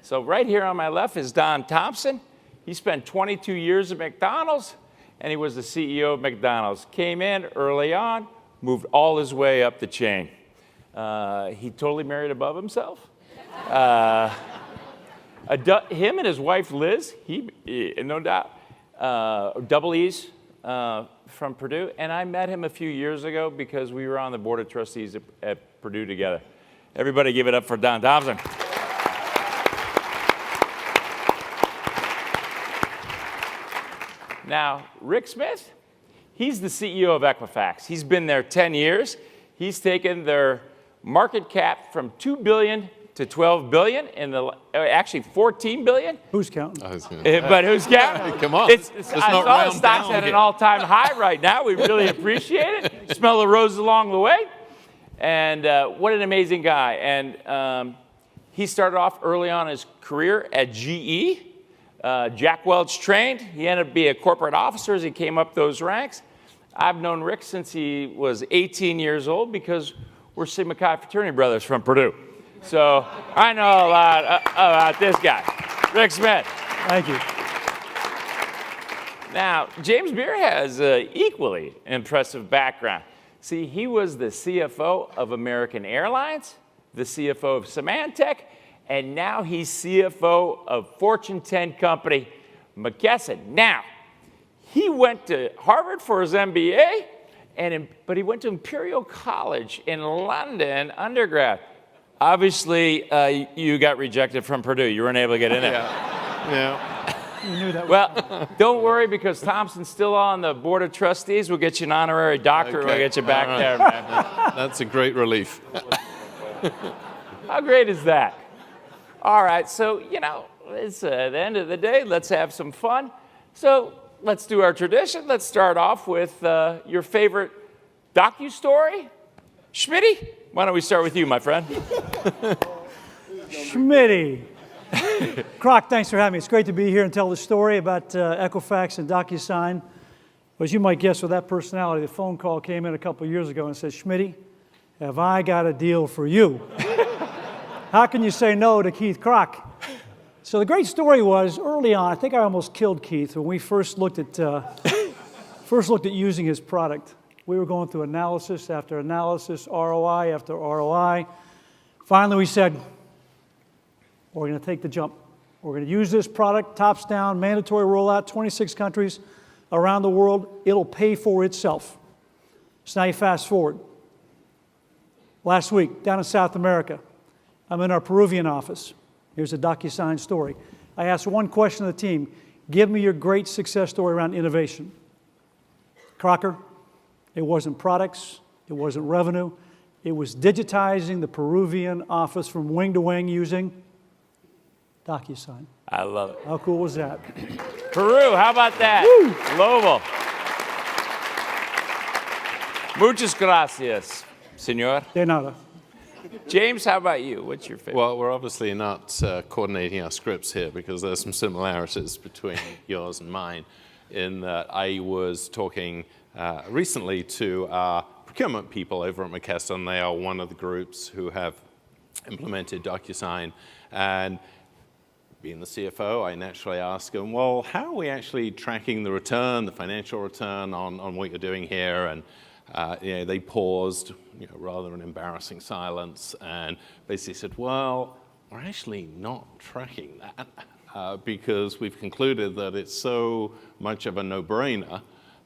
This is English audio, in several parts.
So right here on my left is Don Thompson. He spent 22 years at McDonald's, and he was the CEO of McDonald's. Came in early on, moved all his way up the chain. He totally married above himself. Him and his wife, Liz, no doubt, double E's from Purdue. And I met him a few years ago because we were on the board of trustees at Purdue together. Everybody give it up for Don Thompson. Now, Rick Smith, he's the CEO of Equifax. He's been there 10 years. He's taken their market cap from $2 billion to $12 billion, actually $14 billion. Who's counting? But who's counting? Come on. I saw the stocks at an all-time high right now. We really appreciate it. Smell the roses along the way. And what an amazing guy. And he started off early on in his career at GE. Jack Welch trained. He ended up being a corporate officer as he came up those ranks. I've known Rick since he was 18 years old because we're Sigma Chi fraternity brothers from Purdue. So I know a lot about this guy, Rick Smith. Thank you. Now, James Beer has an equally impressive background. See, he was the CFO of American Airlines, the CFO of Symantec, and now he's CFO of Fortune 10 company McKesson. Now, he went to Harvard for his MBA, but he went to Imperial College in London undergrad. Obviously, you got rejected from Purdue. You weren't able to get in there. Yeah. You knew that. Well, don't worry because Thompson's still on the board of trustees. We'll get you an honorary doctorate. We'll get you back there, man. That's a great relief. How great is that? All right, so, it's the end of the day. Let's have some fun. So let's do our tradition. Let's start off with your favorite docu-story. Schmitty, why don't we start with you, my friend? Schmitty. Krach, thanks for having me. It's great to be here and tell the story about Equifax and DocuSign. As you might guess with that personality, the phone call came in a couple of years ago and said, Schmitty, have I got a deal for you? How can you say no to Keith Krach? So the great story was early on, I think I almost killed Keith when we first looked at using his product. We were going through analysis after analysis, ROI after ROI. Finally, we said, we're going to take the jump. We're going to use this product, tops down, mandatory rollout, 26 countries around the world. It'll pay for itself. So now you fast forward. Last week, down in South America, I'm in our Peruvian office. Here's a DocuSign story. I asked one question of the team. Give me your great success story around innovation. Crocker, it wasn't products. It wasn't revenue. It was digitizing the Peruvian office from wing to wing using DocuSign. I love it. How cool was that? Peru, how about that? Woo! Global. Muchas gracias, señor. De nada. James, how about you? What's your favorite? Well, we're obviously not coordinating our scripts here because there's some similarities between yours and mine in that I was talking recently to our procurement people over at McKesson. They are one of the groups who have implemented DocuSign. And being the CFO, I naturally ask them, well, how are we actually tracking the return, the financial return on what you're doing here? And they paused, rather an embarrassing silence, and basically said, well, we're actually not tracking that because we've concluded that it's so much of a no-brainer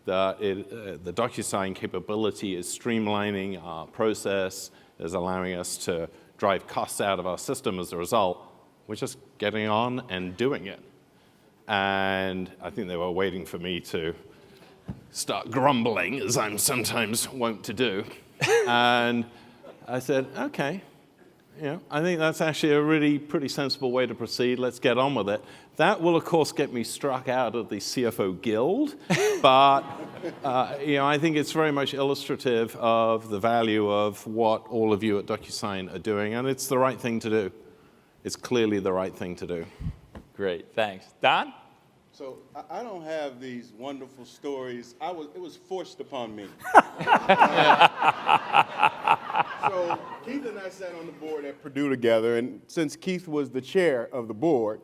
that the DocuSign capability is streamlining our process, is allowing us to drive costs out of our system as a result. We're just getting on and doing it. And I think they were waiting for me to start grumbling, as I'm sometimes wont to do. And I said, okay, I think that's actually a really pretty sensible way to proceed. Let's get on with it. That will, of course, get me struck out of the CFO Guild. But, I think it's very much illustrative of the value of what all of you at DocuSign are doing. And it's the right thing to do. It's clearly the right thing to do. Great, thanks. Don? So I don't have these wonderful stories. It was forced upon me. So Keith and I sat on the board at Purdue together, and since Keith was the chair of the board,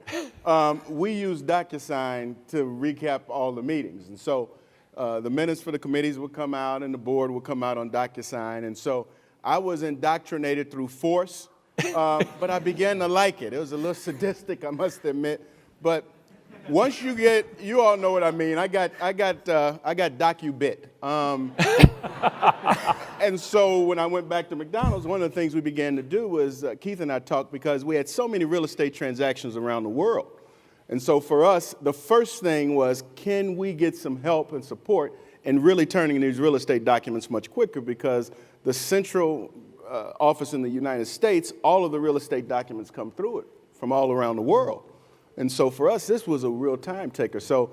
we used DocuSign to recap all the meetings. And so the minutes for the committees would come out, and the board would come out on DocuSign. And so I was indoctrinated through force, but I began to like it. It was a little sadistic, I must admit. But once you all know what I mean. I got DocuBit. And so when I went back to McDonald's, one of the things we began to do was Keith and I talked because we had so many real estate transactions around the world. And so for us, the first thing was, can we get some help and support in really turning these real estate documents much quicker? Because the central office in the United States, all of the real estate documents come through it from all around the world. And so for us, this was a real time taker. So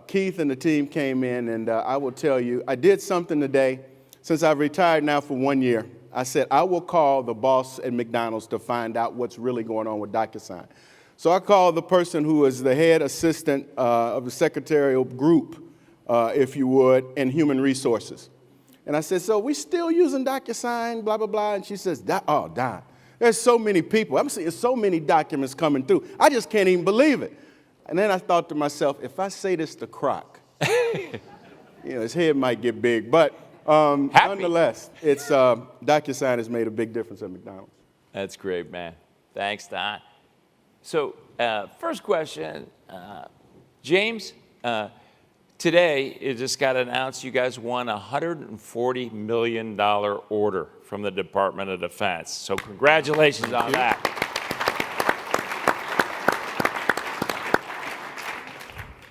Keith and the team came in, and I will tell you, I did something today. Since I've retired now for 1 year, I said, I will call the boss at McDonald's to find out what's really going on with DocuSign. So I called the person who is the head assistant of the secretarial group, if you would, in human resources. And I said, so we still using DocuSign, blah, blah, blah. And she says, oh, Don, there's so many people. I'm seeing so many documents coming through. I just can't even believe it. And then I thought to myself, if I say this to Krach, his head might get big. But nonetheless, it's DocuSign has made a big difference at McDonald's. That's great, man. Thanks, Don. So first question, James, today it just got announced you guys won a $140 million order from the Department of Defense. So congratulations on that.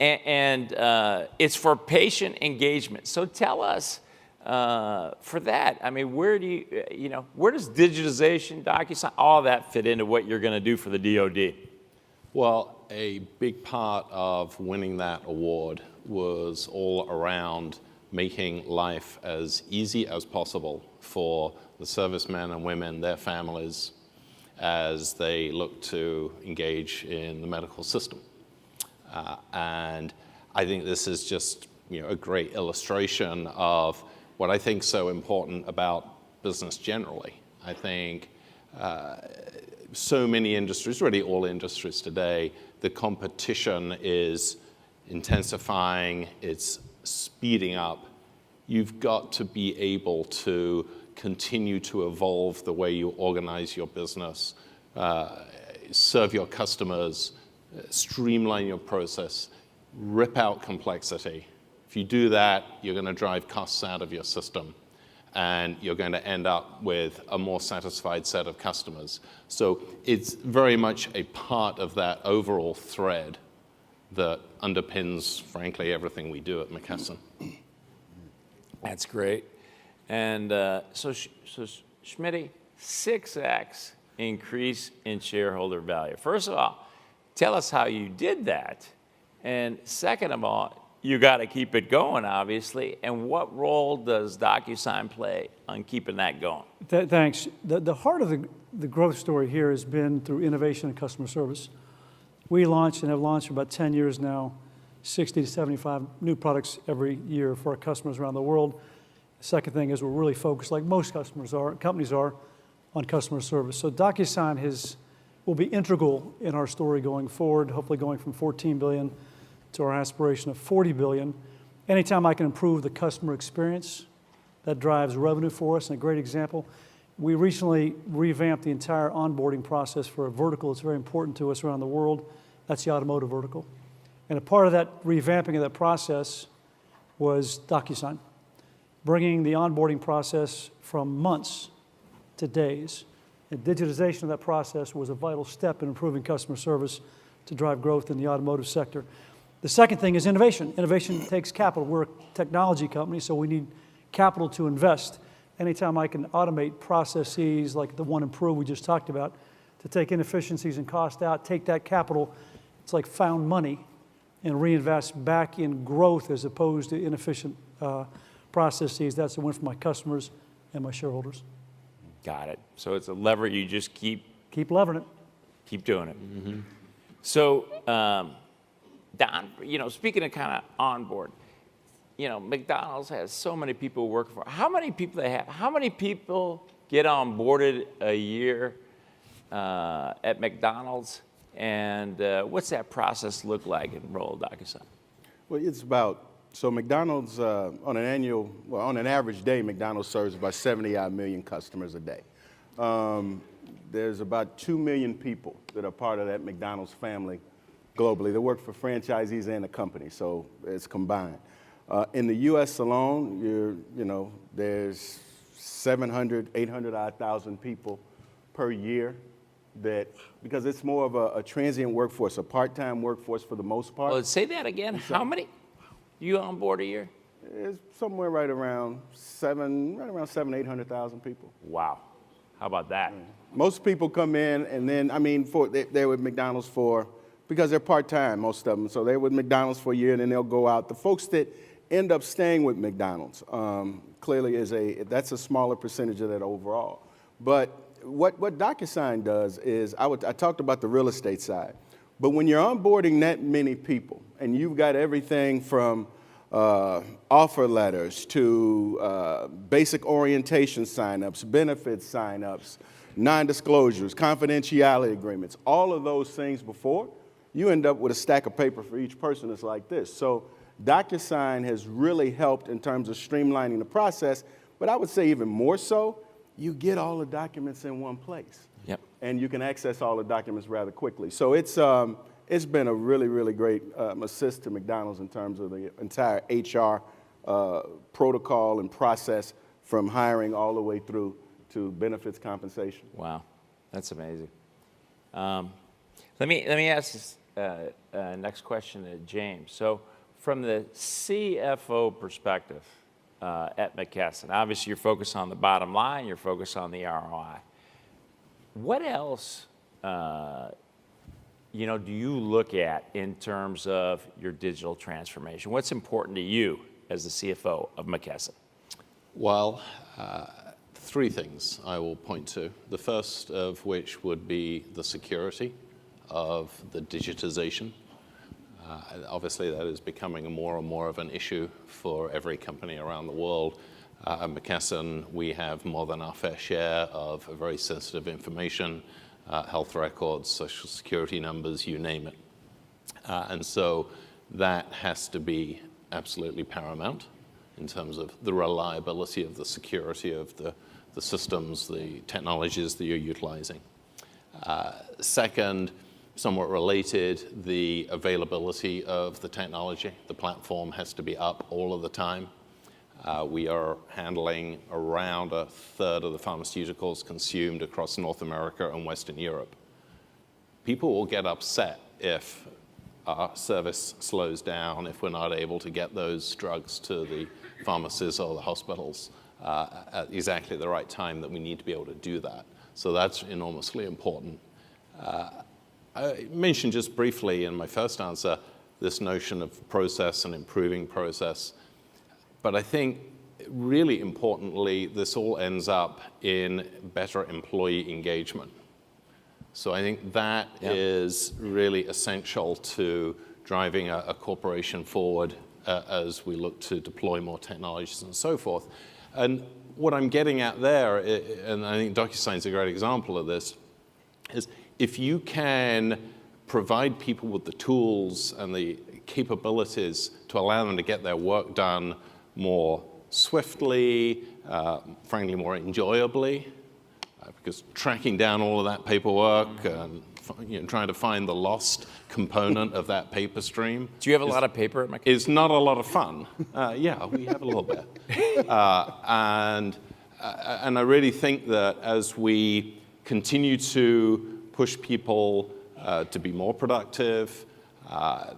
And it's for patient engagement. So tell us, for that, I mean, where do where does digitization, DocuSign, all that fit into what you're going to do for the DoD? Well, a big part of winning that award was all around making life as easy as possible for the servicemen and women, their families, as they look to engage in the medical system. And I think this is just a great illustration of what I think is so important about business generally. I think so many industries, really all industries today, the competition is intensifying, it's speeding up. You've got to be able to continue to evolve the way you organize your business, serve your customers, streamline your process, rip out complexity. If you do that, you're going to drive costs out of your system, and you're going to end up with a more satisfied set of customers. So it's very much a part of that overall thread that underpins, frankly, everything we do at McKesson. That's great. And so Schmitty, 6x increase in shareholder value. First of all, tell us how you did that. And second of all, you got to keep it going, obviously. And what role does DocuSign play on keeping that going? Thanks. The heart of the growth story here has been through innovation and customer service. We launched and have launched for about 10 years now, 60 to 75 new products every year for our customers around the world. The second thing is we're really focused, like most companies are, on customer service. So DocuSign will be integral in our story going forward, hopefully going from $14 billion to our aspiration of $40 billion. Anytime I can improve the customer experience, that drives revenue for us. And a great example, we recently revamped the entire onboarding process for a vertical that's very important to us around the world. That's the automotive vertical. And a part of that revamping of that process was DocuSign, bringing the onboarding process from months to days. And digitization of that process was a vital step in improving customer service to drive growth in the automotive sector. The second thing is innovation. Innovation takes capital. We're a technology company, so we need capital to invest. Anytime I can automate processes like the One Improve we just talked about, to take inefficiencies and cost out, take that capital, it's like found money, and reinvest back in growth as opposed to inefficient processes. That's a win for my customers and my shareholders. Got it. So it's a lever you just keep levering it. Keep doing it. Mm-hmm. So, Don, speaking of kind of onboard, McDonald's has so many people working for. How many people they have? How many people get onboarded a year at McDonald's, and what's that process look like in role DocuSign? Well, it's about, so McDonald's, on an average day, McDonald's serves about 70-odd million customers a day. There's about 2 million people that are part of that McDonald's family globally. They work for franchisees and the company, so it's combined. In the U.S. alone, there's 700, 800,000 people per year that, because it's more of a transient workforce, a part-time workforce for the most part. Well, say that again. How many you onboard a year? It's somewhere right around 800,000 people. Wow. How about that? Most people come in and then, they're with McDonald's because they're part-time, most of them. So they're with McDonald's for a year and then they'll go out. The folks that end up staying with McDonald's clearly that's a smaller percentage of that overall. But what DocuSign does is, I talked about the real estate side, but when you're onboarding that many people and you've got everything from offer letters to basic orientation signups, benefits signups, non-disclosures, confidentiality agreements, all of those things before, you end up with a stack of paper for each person that's like this. So DocuSign has really helped in terms of streamlining the process, but I would say even more so, you get all the documents in one place. Yep. And you can access all the documents rather quickly. So it's been a really, really great assist to McDonald's in terms of the entire HR protocol and process from hiring all the way through to benefits compensation. Wow, that's amazing. Let me ask this next question to James. So from the CFO perspective at McKesson, obviously you're focused on the bottom line, you're focused on the ROI. What else do you look at in terms of your digital transformation? What's important to you as the CFO of McKesson? Well, three things I will point to. The first of which would be the security of the digitization. Obviously, that is becoming more and more of an issue for every company around the world. At McKesson, we have more than our fair share of very sensitive information, health records, social security numbers, you name it. And so that has to be absolutely paramount in terms of the reliability of the security of the systems, the technologies that you're utilizing. Second, somewhat related, the availability of the technology. The platform has to be up all of the time. We are handling around a third of the pharmaceuticals consumed across North America and Western Europe. People will get upset if our service slows down, if we're not able to get those drugs to the pharmacies or the hospitals at exactly the right time that we need to be able to do that. So that's enormously important. I mentioned just briefly in my first answer this notion of process and improving process. But I think really importantly, this all ends up in better employee engagement. So I think that is really essential to driving a corporation forward as we look to deploy more technologies and so forth. And what I'm getting at there, and I think DocuSign's a great example of this, is if you can provide people with the tools and the capabilities to allow them to get their work done more swiftly, frankly more enjoyably, because tracking down all of that paperwork and trying to find the lost component of that paper stream. Do you have a lot of paper at McKesson? It's not a lot of fun. Yeah, we have a little bit. And I really think that as we continue to push people to be more productive,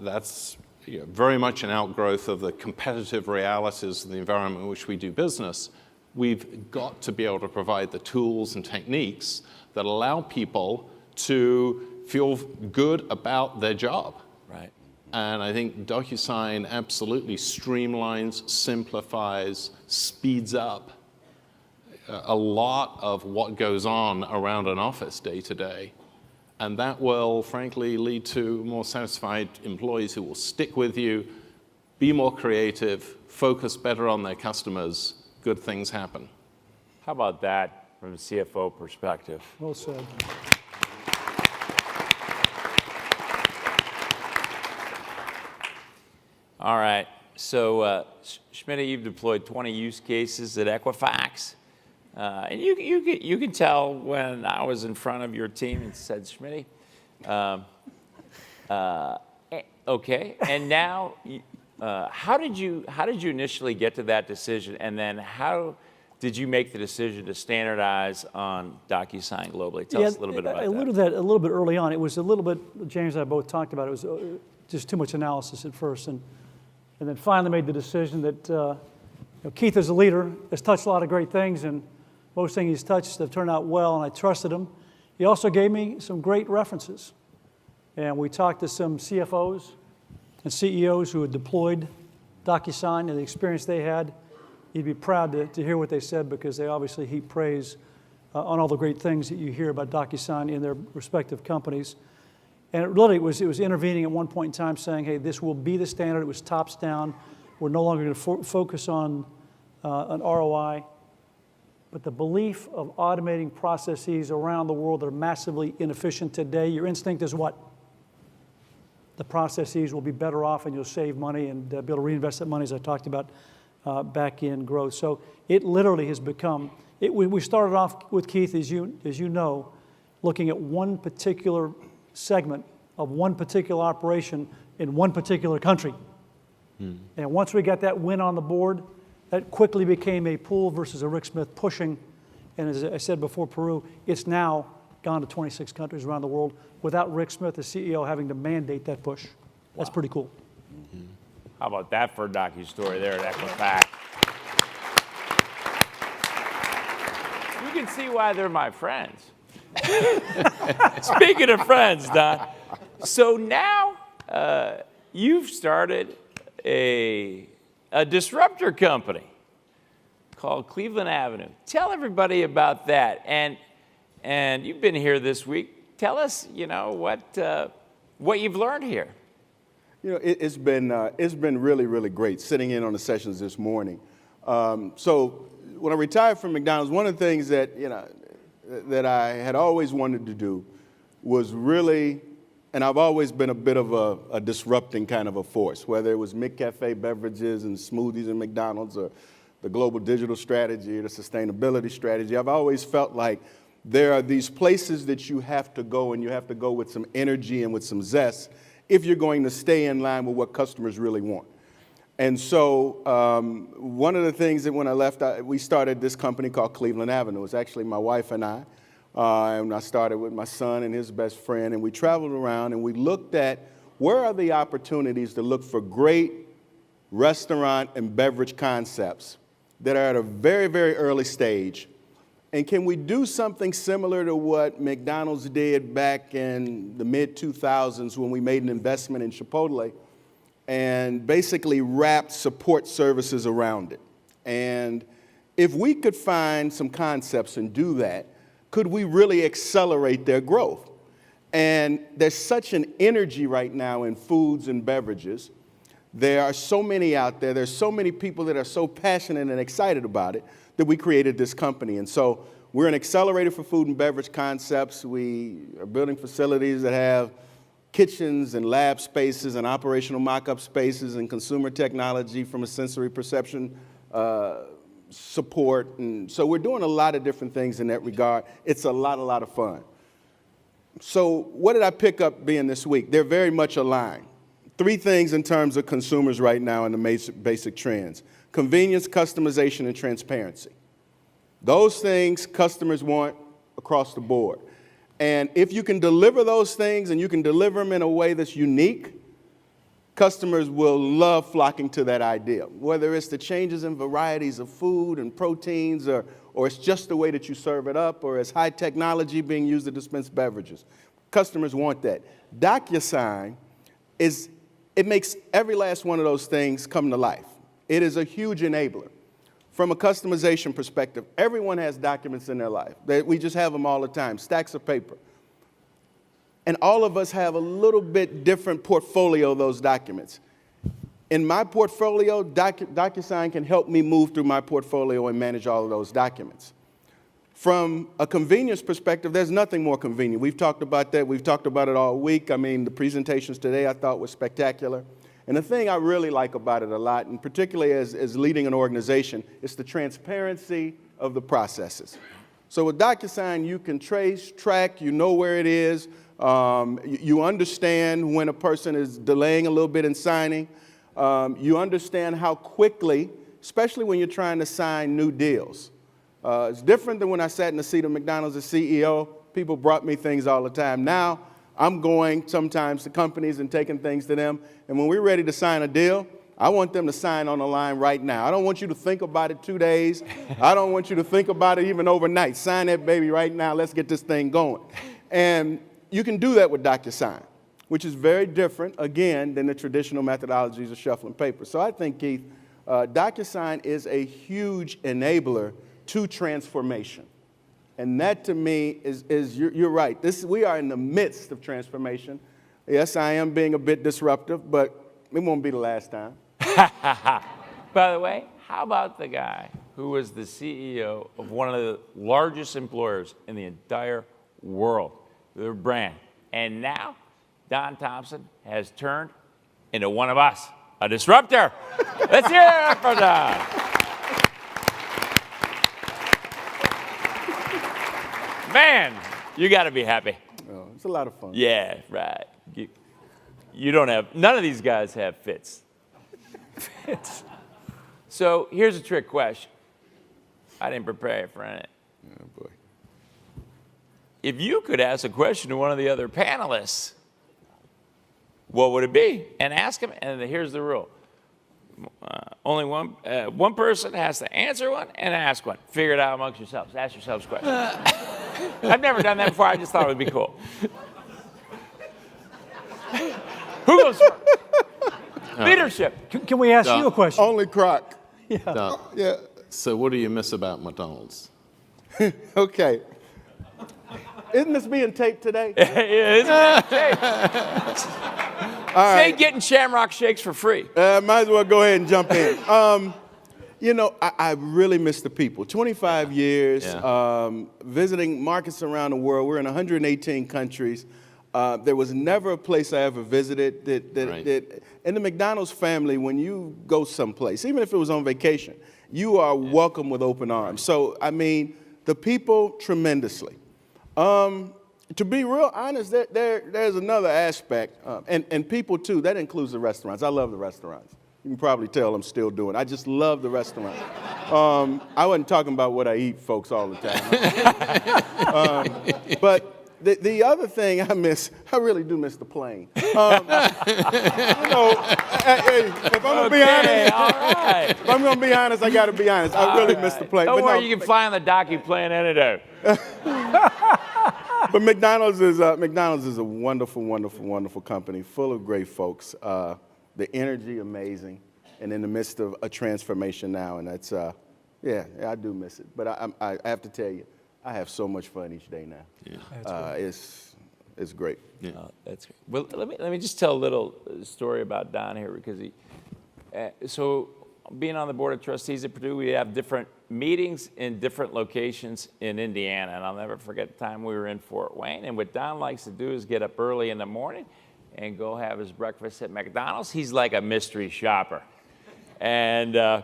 that's very much an outgrowth of the competitive realities of the environment in which we do business. We've got to be able to provide the tools and techniques that allow people to feel good about their job. Right. And I think DocuSign absolutely streamlines, simplifies, speeds up a lot of what goes on around an office day to day. And that will, frankly, lead to more satisfied employees who will stick with you, be more creative, focus better on their customers. Good things happen. How about that? from a CFO perspective. Well said. All right. So, Schmidt, you've deployed 20 use cases at Equifax. And you can tell when I was in front of your team and said, Schmidt, okay. And now, how did you initially get to that decision? And then how did you make the decision to standardize on DocuSign globally? Tell us a little bit about that. I alluded to that a little bit early on. It was a little bit, James and I both talked about it. It was just too much analysis at first. And then finally made the decision that Keith as a leader has touched a lot of great things, and most things he's touched have turned out well, and I trusted him. He also gave me some great references. And we talked to some CFOs and CEOs who had deployed DocuSign and the experience they had. You'd be proud to hear what they said, because they obviously heap praise on all the great things that you hear about DocuSign in their respective companies. And it really was intervening at one point in time saying, hey, this will be the standard. It was tops down. We're no longer going to focus on an ROI. But the belief of automating processes around the world that are massively inefficient today, your instinct is what? The processes will be better off and you'll save money and be able to reinvest that money, as I talked about, back in growth. So it literally has become, we started off with Keith, as you know, looking at one particular segment of one particular operation in one particular country. And once we got that win on the board, that quickly became a pull versus a Rick Smith pushing. And as I said before, Peru, it's now gone to 26 countries around the world without Rick Smith, the CEO, having to mandate that push. That's pretty cool. How about that for a docu-story there at Equifax? You can see why they're my friends. Speaking of friends, Don. So now you've started a disruptor company called Cleveland Avenue. Tell everybody about that. And you've been here this week. Tell us, what you've learned here. It's been really, really great sitting in on the sessions this morning. So when I retired from McDonald's, one of the things that that I had always wanted to do was really, and I've always been a bit of a disrupting kind of a force, whether it was McCafe beverages and smoothies in McDonald's, or the global digital strategy, or the sustainability strategy. I've always felt like there are these places that you have to go, and you have to go with some energy and with some zest if you're going to stay in line with what customers really want. And so one of the things that when I left, we started this company called Cleveland Avenue. It was actually my wife and I started with my son and his best friend, and we traveled around and we looked at where are the opportunities to look for great restaurant and beverage concepts that are at a very, very early stage. And can we do something similar to what McDonald's did back in the mid-2000s when we made an investment in Chipotle and basically wrapped support services around it? And if we could find some concepts and do that, could we really accelerate their growth? And there's such an energy right now in foods and beverages. There are so many out there. There's so many people that are so passionate and excited about it that we created this company. And so we're an accelerator for food and beverage concepts. We are building facilities that have kitchens and lab spaces and operational mock-up spaces and consumer technology from a sensory perception support. And so we're doing a lot of different things in that regard. It's a lot of fun. So what did I pick up being this week? They're very much aligned. 3 things in terms of consumers right now and the basic trends: convenience, customization, and transparency. Those things customers want across the board. And if you can deliver those things and you can deliver them in a way that's unique, customers will love flocking to that idea. Whether it's the changes in varieties of food and proteins, or it's just the way that you serve it up, or it's high technology being used to dispense beverages. Customers want that. DocuSign it makes every last one of those things come to life. It is a huge enabler. From a customization perspective, everyone has documents in their life. We just have them all the time, stacks of paper. And all of us have a little bit different portfolio of those documents. In my portfolio, DocuSign can help me move through my portfolio and manage all of those documents. From a convenience perspective, there's nothing more convenient. We've talked about that. We've talked about it all week. I mean, the presentations today I thought were spectacular. And the thing I really like about it a lot, and particularly as leading an organization, is the transparency of the processes. So with DocuSign, you can trace, track, you know where it is. You understand when a person is delaying a little bit in signing. You understand how quickly, especially when you're trying to sign new deals. It's different than when I sat in the seat of McDonald's as CEO. People brought me things all the time. Now, I'm going sometimes to companies and taking things to them. And when we're ready to sign a deal, I want them to sign on the line right now. I don't want you to think about it 2 days. I don't want you to think about it even overnight. Sign that baby right now. Let's get this thing going. And you can do that with DocuSign, which is very different, again, than the traditional methodologies of shuffling paper. So I think, Keith, DocuSign is a huge enabler to transformation. And that, to me, you're right. We are in the midst of transformation. Yes, I am being a bit disruptive, but it won't be the last time. By the way, how about the guy who was the CEO of one of the largest employers in the entire world, their brand, and now Don Thompson has turned into one of us, a disruptor. Let's hear it for Don. Man, you got to be happy. Oh, it's a lot of fun. Yeah, right. You don't have, none of these guys have fits. Fits. So here's a trick question. I didn't prepare you for it. Oh, boy. If you could ask a question to one of the other panelists, what would it be? And ask them, and here's the rule. Only one person has to answer one and ask one. Figure it out amongst yourselves. Ask yourselves questions. I've never done that before. I just thought it would be cool. Who goes first? Leadership. Can we ask you a question? Only Krach. Don, Yeah. so what do you miss about McDonald's? Okay. Isn't this being taped today? Say getting Shamrock Shakes for free. Might as well go ahead and jump in. You know, I really miss the people. 25 years, visiting markets around the world. We're in 118 countries. There was never a place I ever visited that in the McDonald's family, when you go someplace, even if it was on vacation, you are welcome with open arms. So, I mean, the people, tremendously. To be real honest, there's another aspect, and people too, that includes the restaurants. I love the restaurants. You can probably tell I'm still doing it. I just love the restaurants. I wasn't talking about what I eat, folks, all the time. But the other thing I miss, I really do miss the plane. You know, if I'm going to be honest, all right. if I'm going to be honest, I got to be honest. I really miss the plane. Don't But worry, no, you can fly on the docu-plane any day. But McDonald's is a wonderful, wonderful, wonderful company, full of great folks. The energy, amazing, and in the midst of a transformation now, and that's, yeah, I do miss it. But I have to tell you, I have so much fun each day now. Yeah. It's great. Yeah. Oh, that's great. Well, let me just tell a little story about Don here, because so being on the board of trustees at Purdue, we have different meetings in different locations in Indiana, and I'll never forget the time we were in Fort Wayne. And what Don likes to do is get up early in the morning and go have his breakfast at McDonald's. He's like a mystery shopper, and by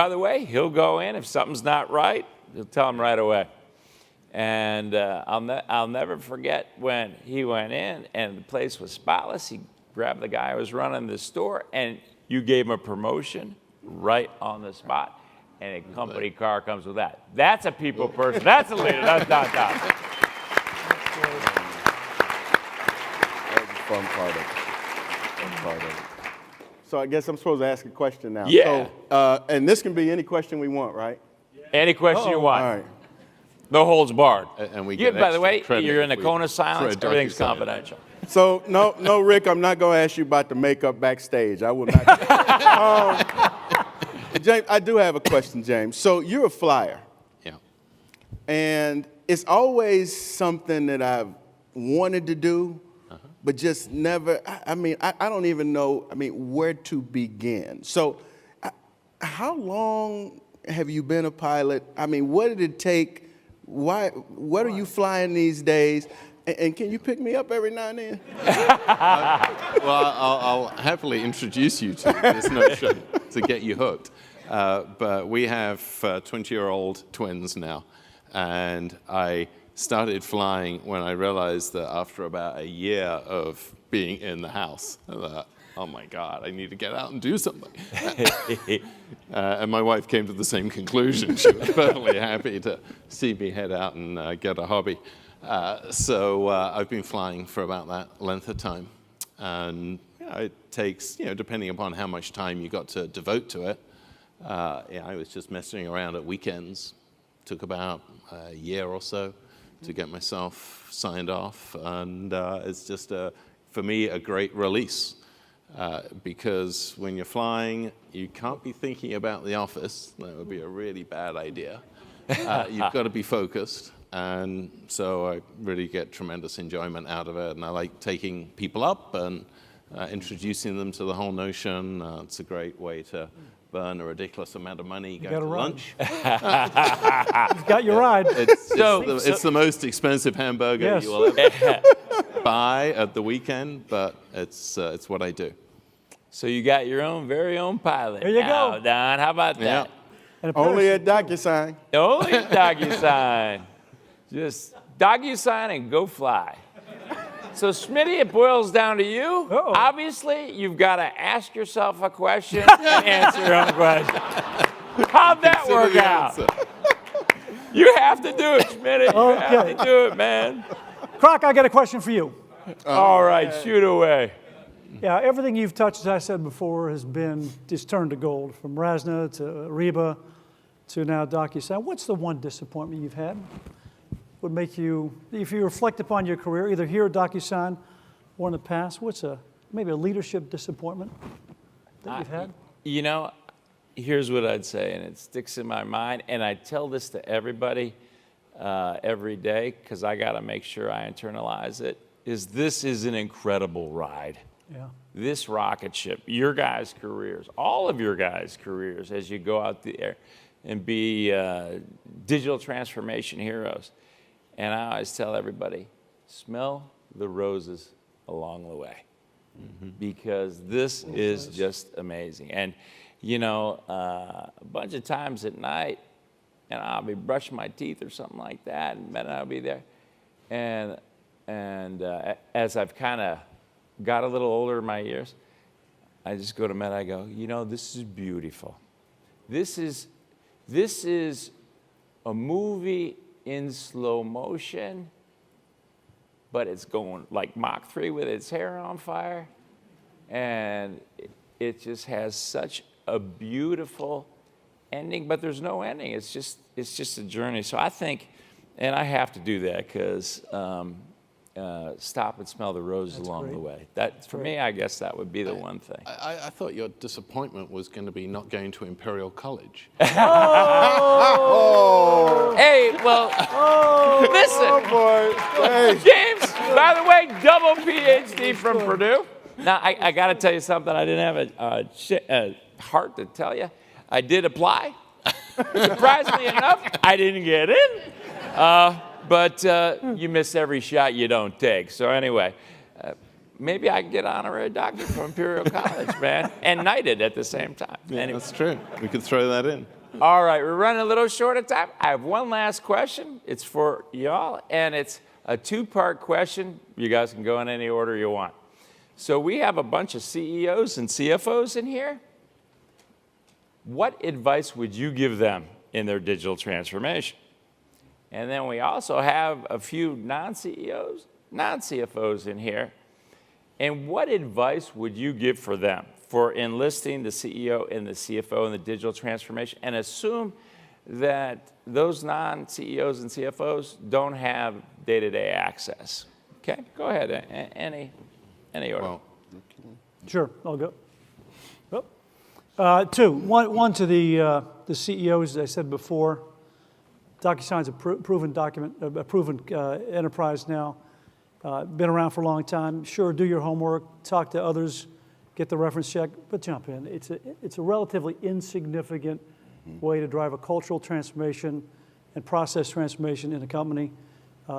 the way, he'll go in if something's not right. He'll tell him right away. And I'll never forget when he went in and the place was spotless. He grabbed the guy who was running the store, and you gave him a promotion right on the spot. And a company car comes with that. That's a people person. That's a leader. That's Don Thompson. That was a fun part of it. So I guess I'm supposed to ask a question now. Yeah. So, and this can be any question we want, right? Any question you want. All right. No holds barred. And we You, get by the way, extra credit you're in a if we cone of silence. throw a Everything's DocuSign. confidential. So, no, Rick, I'm not going to ask you about the makeup backstage. I will not. James, I do have a question, James. So you're a flyer. Yeah. And it's always something that I've wanted to do, but just never, I mean, I don't even know, where to begin. So how long have you been a pilot? What did it take what are you flying these days? And can you pick me up every now and then? Well, I'll happily introduce you to this notion to get you hooked. But we have 20-year-old twins now, and I started flying when I realized that after about a year of being in the house, that, oh my God, I need to get out and do something. And my wife came to the same conclusion. She was perfectly happy to see me head out and get a hobby. So I've been flying for about that length of time. And it takes, depending upon how much time you got to devote to it. I was just messing around at weekends. Took about a year or so to get myself signed off. And it's just, for me, a great release. Because when you're flying, you can't be thinking about the office. That would be a really bad idea. You've got to be focused. And so I really get tremendous enjoyment out of it. And I like taking people up and introducing them to the whole notion. It's a great way to burn a ridiculous amount of money, go to lunch. He's got your ride. It's the most expensive hamburger you will ever buy at the weekend, but it's what I do. So you got your very own pilot. There you now, go. Don. How about that? And Only at DocuSign. Only at DocuSign. Just DocuSign and go fly. So, Smitty, it boils down to you. Uh-oh. Obviously, you've got to ask yourself a question and answer your own question. How'd that work out? You have to do it, Smitty. You have to do it, man. Krach, I got a question for you. All right, shoot away. Yeah, everything you've touched, as I said before, has been just turned to gold, from Rasna to Ariba to now DocuSign. What's the one disappointment you've had? Would make you, if you reflect upon your career, either here at DocuSign or in the past, what's maybe a leadership disappointment that you've had? Here's what I'd say, and it sticks in my mind, and I tell this to everybody every day because I got to make sure I internalize it, is this is an incredible ride. Yeah. This rocket ship, your guys' careers, all of your guys' careers as you go out there and be digital transformation heroes. And I always tell everybody, smell the roses along the way, because this is just amazing. And, a bunch of times at night, and I'll be brushing my teeth or something like that, and Matt and I'll be there. And as I've kind of got a little older in my years, I just go to Matt, I go, this is beautiful. This is a movie in slow motion, but it's going like Mach 3 with its hair on fire, and it just has such a beautiful ending, but there's no ending. It's just a journey. So I think, and I have to do that because stop and smell the roses along the way. That, for me, I guess that would be the one thing. I thought your disappointment was going to be not going to Imperial College. Hey, well, listen, James, by the way, double PhD from Purdue. Now, I got to tell you something. I didn't have a heart to tell you. I did apply. Surprisingly enough, I didn't get in. But you miss every shot you don't take. So anyway, maybe I can get honorary doctorate from Imperial College, man, and knighted at the same time. Yeah, anyway. That's true. We could throw that in. All right, we're running a little short of time. I have one last question. It's for y'all, and it's a two-part question. You guys can go in any order you want. So we have a bunch of CEOs and CFOs in here. What advice would you give them in their digital transformation? And then we also have a few non-CEOs, non-CFOs in here. And what advice would you give for them for enlisting the CEO and the CFO in the digital transformation? And assume that those non-CEOs and CFOs don't have day-to-day access. Okay, go ahead. Any order. Well, Sure, I'll go. Two. One to the CEOs, as I said before. DocuSign's a proven enterprise now. Been around for a long time. Sure, do your homework, talk to others, get the reference check, but jump in. It's a relatively insignificant way to drive a cultural transformation and process transformation in a company.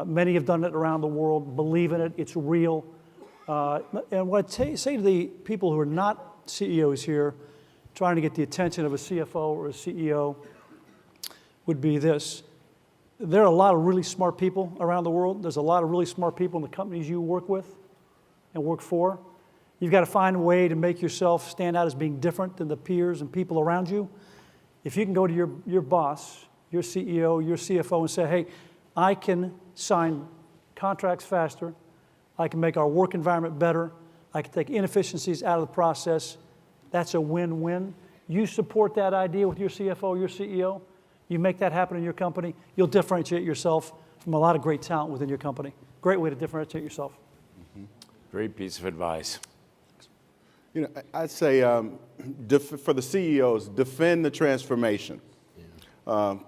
Many have done it around the world, believe in it, it's real. And what I say to the people who are not CEOs here, trying to get the attention of a CFO or a CEO, would be this. There are a lot of really smart people around the world. There's a lot of really smart people in the companies you work with and work for. You've got to find a way to make yourself stand out as being different than the peers and people around you. If you can go to your boss, your CEO, your CFO, and say, hey, I can sign contracts faster, I can make our work environment better, I can take inefficiencies out of the process, that's a win-win. You support that idea with your CFO, your CEO, you make that happen in your company, you'll differentiate yourself from a lot of great talent within your company. Great way to differentiate yourself. Great piece of advice. You know, I'd say for the CEOs, defend the transformation.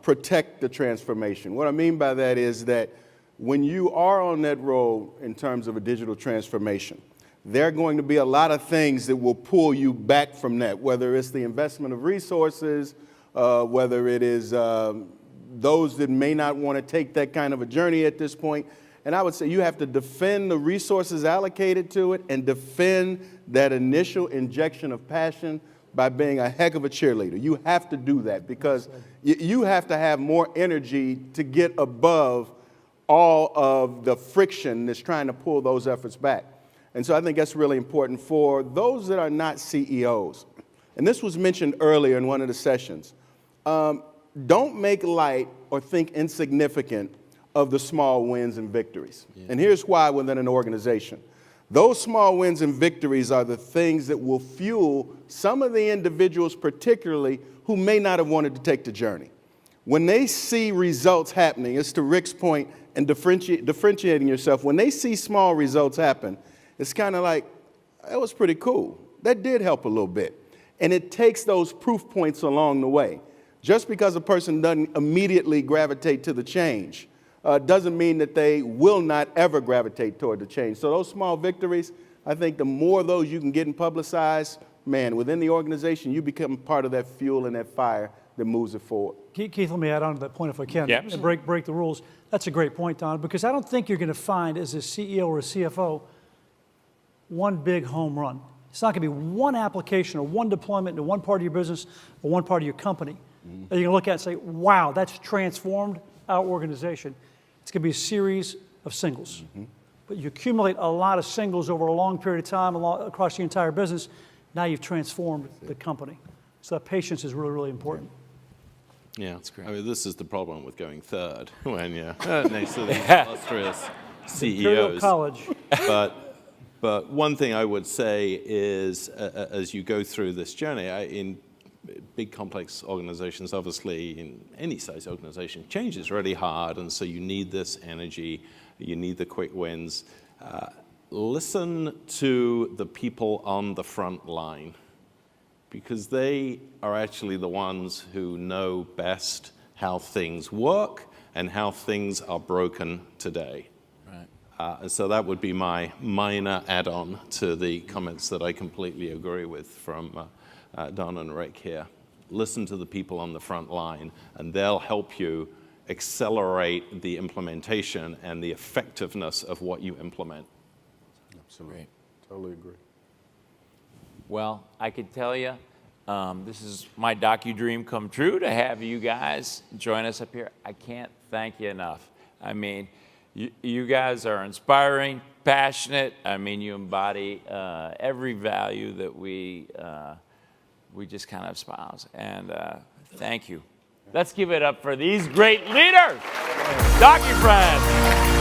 Protect the transformation. What I mean by that is that when you are on that road in terms of a digital transformation, there are going to be a lot of things that will pull you back from that, whether it's the investment of resources, whether it is those that may not want to take that kind of a journey at this point. And I would say you have to defend the resources allocated to it and defend that initial injection of passion by being a heck of a cheerleader. You have to do that because you have to have more energy to get above all of the friction that's trying to pull those efforts back. And so I think that's really important for those that are not CEOs. And this was mentioned earlier in one of the sessions. Don't make light or think insignificant of the small wins and victories. Yeah. And here's why within an organization. Those small wins and victories are the things that will fuel some of the individuals particularly who may not have wanted to take the journey. When they see results happening, it's to Rick's point, and differentiating yourself, when they see small results happen, it's kind of like, that was pretty cool. That did help a little bit. And it takes those proof points along the way. Just because a person doesn't immediately gravitate to the change doesn't mean that they will not ever gravitate toward the change. So those small victories, I think the more of those you can get and publicize, man, within the organization, you become part of that fuel and that fire that moves it forward. Keith, let me add on to that point if I can. Yep. And break the rules. That's a great point, Don, because I don't think you're going to find as a CEO or a CFO one big home run. It's not going to be one application or one deployment into one part of your business or one part of your company that you're going to look at and say, wow, that's transformed our organization. It's going to be a series of singles. But you accumulate a lot of singles over a long period of time across the entire business. Now you've transformed the company. So that patience is really, really important. Yeah, that's great. I mean, this is the problem with going third when you're next to these illustrious CEOs. College. But one thing I would say is, as you go through this journey, in big complex organizations, obviously in any size organization, change is really hard, and so you need this energy, you need the quick wins. Listen to the people on the front line, because they are actually the ones who know best how things work and how things are broken today. And so that would be my minor add-on to the comments that I completely agree with from Don and Rick here. Listen to the people on the front line, and they'll help you accelerate the implementation and the effectiveness of what you implement. Absolutely. Great. Totally agree. Well, I could tell you, this is my docu-dream come true to have you guys join us up here. I can't thank you enough. I mean, you guys are inspiring, passionate. I mean, you embody every value that we just kind of espouse. And thank you. Let's give it up for these great leaders. Docu friends.